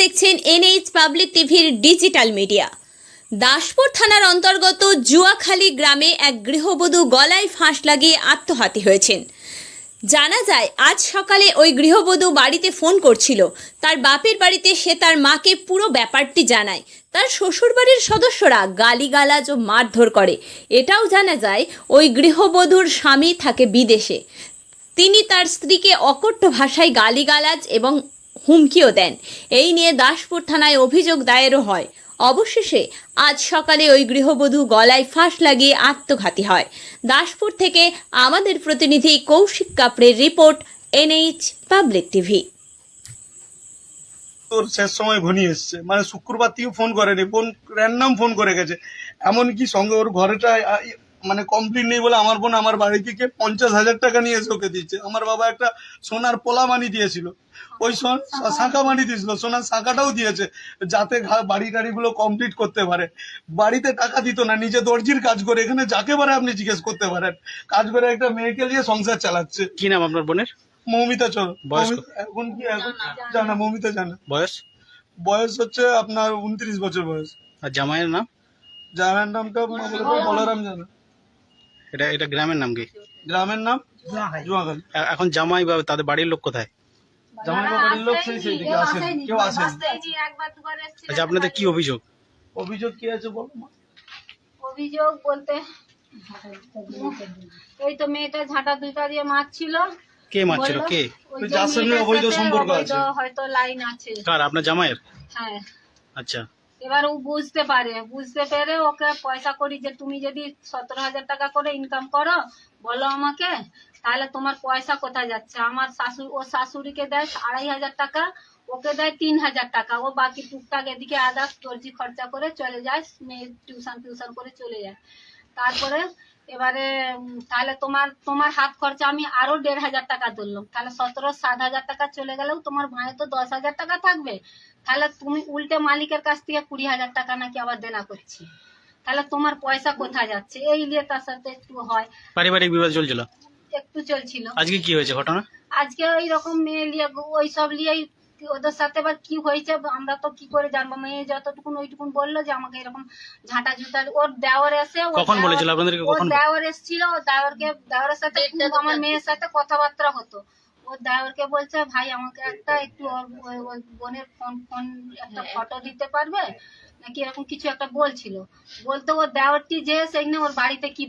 দেখছেন NH public টিভির digital media. Daspur থানার অন্তর্গত জুয়াখালী গ্রামে এক গৃহবধূ গলায় ফাঁস লাগিয়ে আত্মঘাতী হয়েছেন। জানা যায় আজ সকালে ওই গৃহবধূ বাড়িতে ফোন করছিল তার বাপের বাড়িতে। সে তার মাকে পুরো ব্যাপারটি জানায়। তার শ্বশুরবাড়ির সদস্যরা গালিগালাজ ও মারধর করে। এটাও জানা যায় ওই গৃহবধূর স্বামী থাকে বিদেশে। তিনি তার স্ত্রীকে অকথ্য ভাষায় গালিগালাজ এবং হুমকিও দেন। এই নিয়ে দাসপুর থানায় অভিযোগ দায়েরও হয়। অবশেষে আজ সকালে ওই গৃহবধূ গলায় ফাঁস লাগিয়ে আত্মঘাতী হয়। দাসপুর থেকে আমাদের প্রতিনিধি কৌশিক কাপড়ের রিপোর্ট, এনএইচ পাবলিক টিভি। তোর শেষ সময় ঘনিয়ে এসছে, মানে শুক্রবার থেকে ফোন করেনি, ফোন র্যান্ডাম ফোন করে গেছে। এমনকি সঙ্গে ওর ঘরেটা মানে কমপ্লিট নেই বলে আমার বোন আমার বাড়ি থেকে 50,000 টাকা নিয়ে এসে ওকে দিচ্ছে। আমার বাবা একটা সোনার পোলা মানি দিয়েছিল, ওই শাঁখা মানি দিয়েছিল, সোনার শাঁখাটাও দিয়েছে যাতে বাড়ি টাড়িগুলো কমপ্লিট করতে পারে। বাড়িতে টাকা দিত না, নিজে দর্জির কাজ করে, এখানে যাকে পারে আপনি জিজ্ঞেস করতে পারেন, কাজ করে একটা মেয়েকে নিয়ে সংসার চালাচ্ছে। কি নাম আপনার বোনের? মৌমিতা চলো। বয়স এখন জানা মৌমিতা জানা। বয়স হচ্ছে আপনার 29 বছর বয়স। আর জামাইয়ের নাম? জামাইয়ের নামটা বলরাম জানা। এটা গ্রামের নাম কি? গ্রামের নাম জুয়াখালী। এখন জামাই বা তাদের বাড়ির লোক কোথায়? জামাই বাড়ির লোক সেইদিকে আসেন, কেউ আসেন। আচ্ছা, আপনাদের কি অভিযোগ? অভিযোগ কি আছে বলো? অভিযোগ বলতে এই তো মেয়েটা ঝাঁটা দুইটা দিয়ে মারছিল। কে মারছিল? কে? যার সঙ্গে অবৈধ সম্পর্ক আছে, হয়তো লাইন আছে। কার? আপনার জামাইয়ের? হ্যাঁ। আচ্ছা, এবার ও বুঝতে পেরে ওকে পয়সা করি যে তুমি যদি 17,000 টাকা করে ইনকাম করো বলো আমাকে, তাহলে তোমার পয়সা কোথায় যাচ্ছে। আমার শাশুড়িকে দেয় 2,500 টাকা, ওকে দেয় 3,000 টাকা। ও বাকি টুকটাক এদিকে আদার্স দর্জি খরচা করে চলে যায়, মেয়ে টিউশন করে চলে যায়। তারপরে এবারে তাহলে তোমার হাত খরচা আমি আরো 1,500 টাকা ধরলাম, তাহলে 7,000 টাকা চলে গেলেও তোমার ভাইয়ের তো 10,000 টাকা থাকবে। তাহলে তুমি উল্টে মালিকের কাছ থেকে 20,000 টাকা নাকি আবার দেনা করছি, তাহলে তোমার পয়সা কোথায় যাচ্ছে। এই নিয়ে তার সাথে একটু হয়, পারিবারিক বিবাদ চলছিল, একটু চলছিল। আজকে কি হয়েছে ঘটনা? আজকে ওই রকম মেয়ে নিয়ে ওই সব নিয়েই ওদের সাথে আবার কি হয়েছে আমরা তো কি করে জানবো। মেয়ে যতটুকুন ওইটুকুন বললো যে আমাকে এরকম ঝাঁটা ঝুটা। ওর দেওর এসে কখন বলেছিল আপনাদেরকে? কখন দেওর এসেছিল, দেওরের সাথে আমার মেয়ের সাথে কথাবার্তা হতো। ওর দেওরকে বলছে ভাই আমাকে একটু ওর বোনের ফোন একটা ফটো দিতে পারবে নাকি, এরকম কিছু একটা বলছিল। বলতে ওর দেওরটি যে সেখানে ওর বাড়িতে কি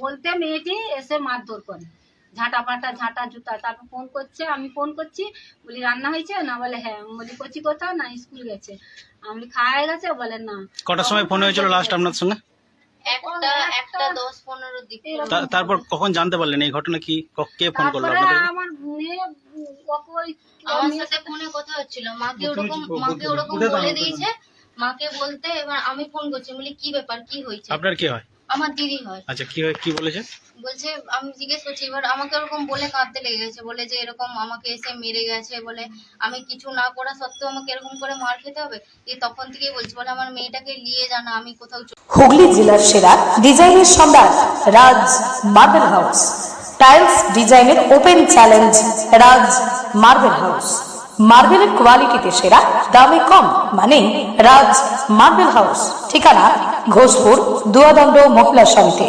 বলতে মেয়েটি এসে মারধর করে, ঝাঁটা পাটা ঝাঁটা জুতা। তারপর ফোন করছে, আমি ফোন করছি, বলি রান্না হয়েছে না, বলে হ্যাঁ। বলি করছি কোথাও না, স্কুল গেছে। আমি খাওয়া হয়ে গেছে, বলে না। কটার সময় ফোন হয়েছিল লাস্ট আপনার সঙ্গে? একটা 10-15 দিকে। তারপর কখন জানতে পারলেন এই ঘটনা? কি কে ফোন করলো আপনাদের? আমার মেয়ে আমার সাথে ফোনে কথা হচ্ছিল, মাকে ওরকম বলে দিয়েছে। মাকে বলতে এবার আমি ফোন করছি, বলি কি ব্যাপার, কি হয়েছে? আপনার কি হয়? আমার দিদি হয়। আচ্ছা, কি বলেছে? বলছে, আমি জিজ্ঞেস করছি, এবার আমাকে ওরকম বলে কাঁদতে লেগে গেছে। বলে যে এরকম আমাকে এসে মেরে গেছে, বলে আমি কিছু না করা সত্ত্বেও আমাকে এরকম করে মার খেতে হবে। তখন থেকেই বলছি, বলে আমার মেয়েটাকে নিয়ে জানা, আমি কোথাও। হুগলি জেলার সেরা ডিজাইনের সম্রাট রাজ মার্বেল হাউস। টাইলস ডিজাইনের ওপেন চ্যালেঞ্জ রাজ মার্বেল হাউস। মার্বেলের কোয়ালিটিতে সেরা, দামে কম, মানে রাজ মার্বেল হাউস। ঠিকানা ঘোষপুর দুয়াদণ্ড মহিলা সমিতি।